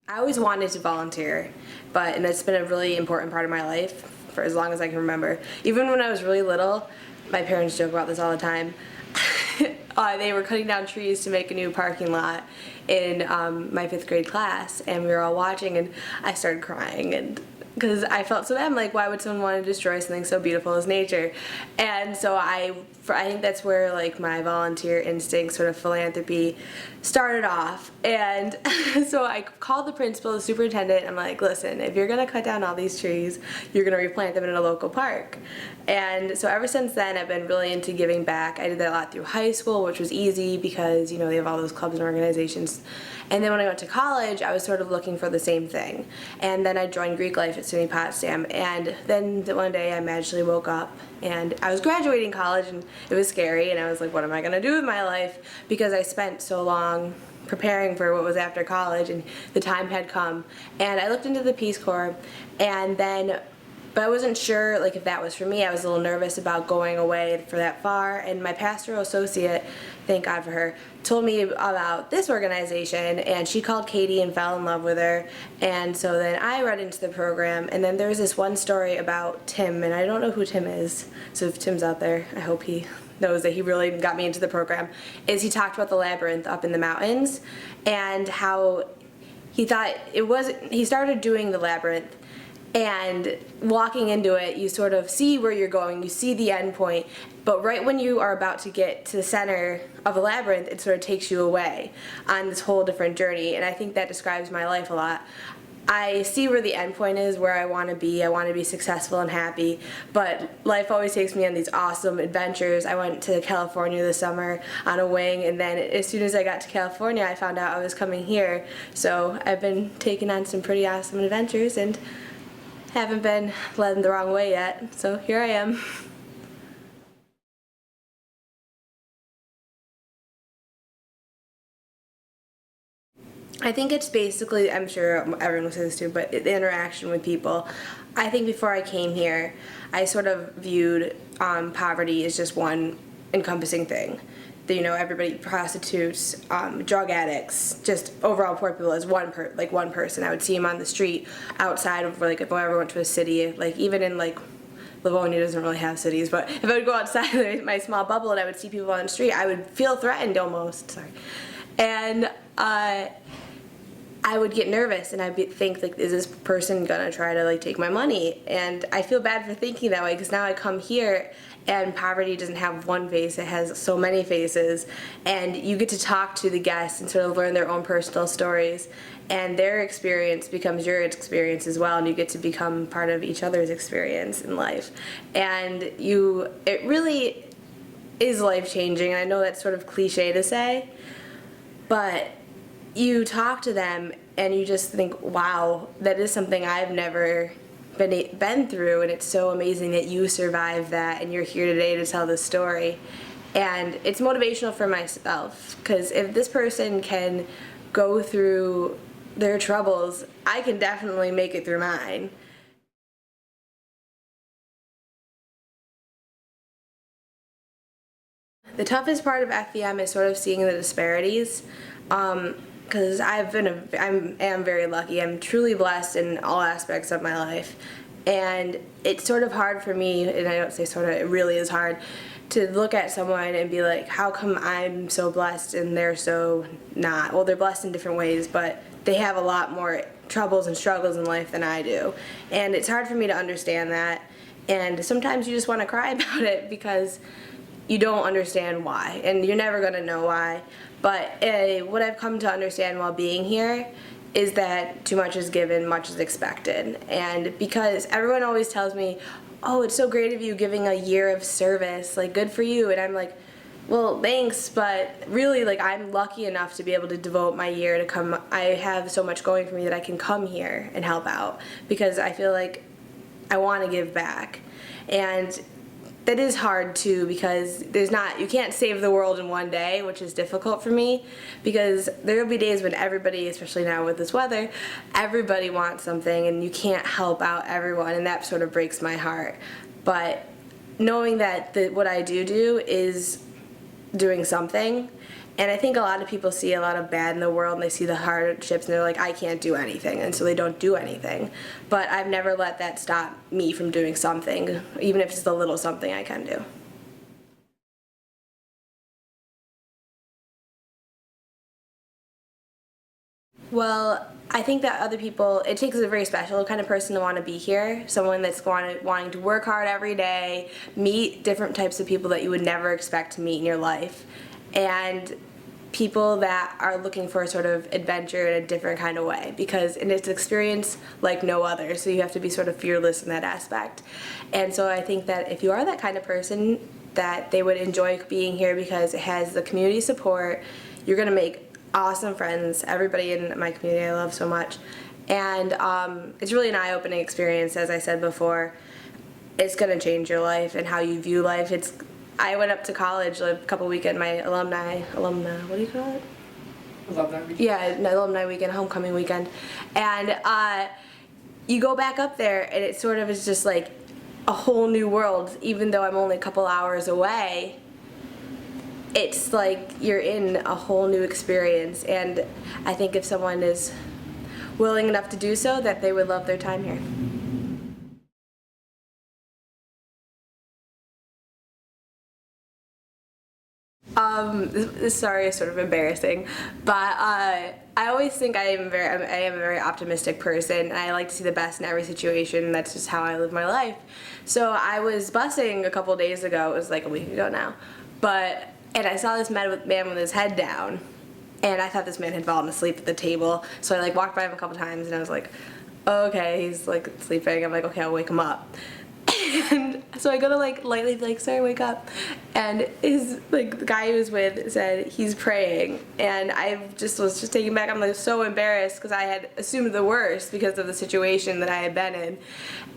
I always wanted to volunteer, and it's been a really important part of my life for as long as I can remember. Even when I was really little, my parents joke about this all the time. They were cutting down trees to make a new parking lot in my 5th grade class, and we were all watching, and I started crying, and because I felt so bad. I'm like, why would someone want to destroy something so beautiful as nature? And so I think that's where like my volunteer instinct, sort of philanthropy, started off. And so I called the principal, the superintendent. I'm like, listen, if you're gonna cut down all these trees, you're gonna replant them in a local park. And so ever since then, I've been really into giving back. I did that a lot through high school, which was easy because they have all those clubs and organizations. And then when I went to college, I was sort of looking for the same thing. And then I joined Greek life at SUNY Potsdam. And then one day I magically woke up and I was graduating college, and it was scary, and I was like, what am I gonna do with my life? Because I spent so long preparing for what was after college, and the time had come. And I looked into the Peace Corps, but I wasn't sure like if that was for me. I was a little nervous about going away for that far, and my pastoral associate, thank God for her, told me about this organization, and she called Katie and fell in love with her. And so then I read into the program, and then there was this one story about Tim, and I don't know who Tim is, so if Tim's out there, I hope he knows that he really got me into the program. He talked about the labyrinth up in the mountains and how he started doing the labyrinth, and walking into it, you sort of see where you're going, you see the end point, but right when you are about to get to the center of the labyrinth, it sort of takes you away on this whole different journey. And I think that describes my life a lot. I see where the end point is, where I want to be. I want to be successful and happy, but life always takes me on these awesome adventures. I went to California this summer on a wing, and then as soon as I got to California, I found out I was coming here. So I've been taking on some pretty awesome adventures and haven't been led the wrong way yet, so here I am. I think it's basically, I'm sure everyone will say this too, but the interaction with people. I think before I came here, I sort of viewed poverty as just one encompassing thing. Everybody, prostitutes, drug addicts, just overall poor people as one person. I would see them on the street outside of, like, if I ever went to a city, like even in like Livonia doesn't really have cities, but if I would go outside my small bubble and I would see people on the street, I would feel threatened almost. Sorry. And I would get nervous, and I'd think, like, is this person gonna try to like take my money? And I feel bad for thinking that way, because now I come here and poverty doesn't have one face, it has so many faces, and you get to talk to the guests and sort of learn their own personal stories, and their experience becomes your experience as well, and you get to become part of each other's experience in life. And it really is life-changing, and I know that's sort of cliche to say, but you talk to them and you just think, wow, that is something I've never been through, and it's so amazing that you survived that and you're here today to tell this story. And it's motivational for myself, because if this person can go through their troubles, I can definitely make it through mine. The toughest part of FEM is sort of seeing the disparities, because I am very lucky. I'm truly blessed in all aspects of my life, and it's sort of hard for me, and I don't say sort of, it really is hard, to look at someone and be like, how come I'm so blessed and they're so not? Well, they're blessed in different ways, but they have a lot more troubles and struggles in life than I do, and it's hard for me to understand that, and sometimes you just want to cry about it because you don't understand why, and you're never going to know why. But what I've come to understand while being here is that too much is given, much is expected. And because everyone always tells me, oh, it's so great of you giving a year of service, like, good for you. And I'm like, well, thanks, but really, like, I'm lucky enough to be able to devote my year to come. I have so much going for me that I can come here and help out, because I feel like I want to give back. And that is hard too, because you can't save the world in one day, which is difficult for me, because there will be days when everybody, especially now with this weather, everybody wants something and you can't help out everyone, and that sort of breaks my heart. But knowing that what I do is doing something. And I think a lot of people see a lot of bad in the world and they see the hardships and they're like, I can't do anything, and so they don't do anything. But I've never let that stop me from doing something, even if it's the little something I can do. Well, I think that other people, it takes a very special kind of person to want to be here. Someone that's wanting to work hard every day, meet different types of people that you would never expect to meet in your life, and people that are looking for a sort of adventure in a different kind of way, because it's an experience like no other, so you have to be sort of fearless in that aspect. And so I think that if you are that kind of person, that they would enjoy being here because it has the community support. You're going to make awesome friends. Everybody in my community I love so much, and it's really an eye-opening experience. As I said before, it's going to change your life and how you view life. I went up to college a couple weekend, my alumni, what do you call it? Alumni weekend? Yeah, my alumni weekend, homecoming weekend, and you go back up there and it sort of is just like a whole new world. Even though I'm only a couple hours away, it's like you're in a whole new experience, and I think if someone is willing enough to do so, that they would love their time here. This story is sort of embarrassing, but I always think I am a very optimistic person, and I like to see the best in every situation. That's just how I live my life. So I was busing a couple days ago. It was like a week ago now, and I saw this man with his head down, and I thought this man had fallen asleep at the table. So I walked by him a couple times, and I was like, okay, he's sleeping. I'm like, okay, I'll wake him up. And so I go to lightly be like, sorry, wake up. And the guy he was with said he's praying, and I was just taken back. I'm so embarrassed because I had assumed the worst because of the situation that I had been in,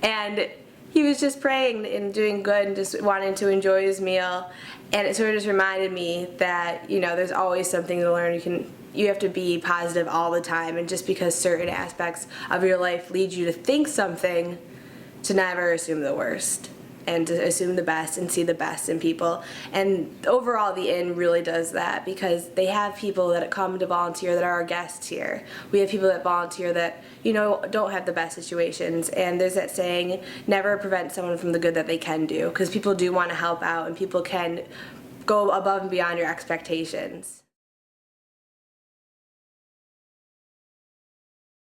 and he was just praying and doing good and just wanting to enjoy his meal. And it sort of just reminded me that there's always something to learn. You have to be positive all the time, and just because certain aspects of your life lead you to think something, to never assume the worst, and to assume the best and see the best in people. And overall, the Inn really does that, because they have people that come to volunteer that are our guests here. We have people that volunteer that don't have the best situations, and there's that saying, never prevent someone from the good that they can do, because people do want to help out and people can go above and beyond your expectations.